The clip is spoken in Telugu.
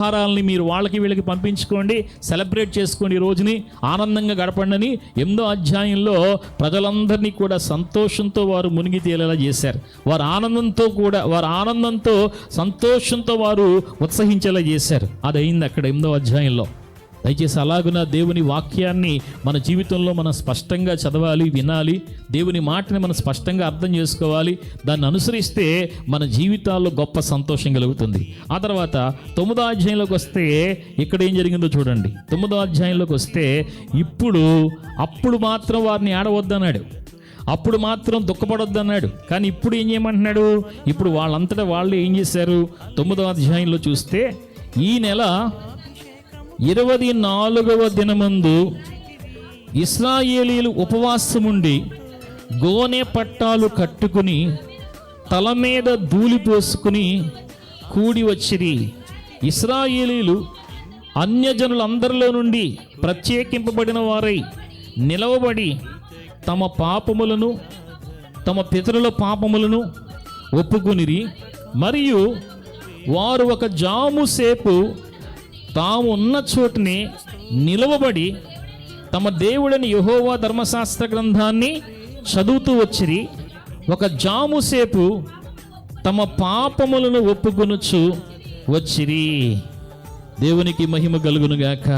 ఆహారాలని మీరు వాళ్ళకి వీళ్ళకి పంపించుకోండి, సెలబ్రేట్ చేసుకోండి, ఈ రోజుని ఆనందంగా గడపండి అని 8వ అధ్యాయంలో ప్రజలందరినీ కూడా సంతోషంతో వారు మునిగి తేలేలా చేశారు. వారు ఆనందంతో సంతోషంతో వారు ఉత్సహించేలా చేశారు. అది అయింది అక్కడ 8వ అధ్యాయంలో. దయచేసి అలాగున దేవుని వాక్యాన్ని మన జీవితంలో మనం స్పష్టంగా చదవాలి, వినాలి. దేవుని మాటని మనం స్పష్టంగా అర్థం చేసుకోవాలి. దాన్ని అనుసరిస్తే మన జీవితాల్లో గొప్ప సంతోషం కలుగుతుంది. ఆ తర్వాత 9వ అధ్యాయంలోకి వస్తే ఇక్కడ ఏం జరిగిందో చూడండి. 9వ అధ్యాయంలోకి వస్తే అప్పుడు మాత్రం వారిని ఆడవద్దన్నాడు, అప్పుడు మాత్రం దుఃఖపడొద్దన్నాడు. కానీ ఇప్పుడు ఏం చేయమంటున్నాడు? ఇప్పుడు వాళ్ళంతటా వాళ్ళు ఏం చేశారు? 9వ అధ్యాయంలో చూస్తే ఈ నెల 24వ దినమందు ఇశ్రాయేలీయులు ఉపవాసముండి గోనె పట్టాలు కట్టుకుని తల మీద ధూళి పోసుకుని కూడి వచ్చిరి. ఇశ్రాయేలీయులు అన్యజనులందరిలో నుండి ప్రత్యేకింపబడిన వారై నిలవబడి తమ పాపములను, తమ పితరుల పాపములను ఒప్పుకునిరి. మరియు వారు ఒక జాము సేపు తాము ఉన్న చోటునే నిలవబడి తమ దేవుడని యెహోవా ధర్మశాస్త్ర గ్రంథాన్ని చదువుతూ వచ్చిరి. ఒక జాముసేపు తమ పాపములను ఒప్పుకొనుచు వచ్చిరి. దేవునికి మహిమ కలుగునుగాక.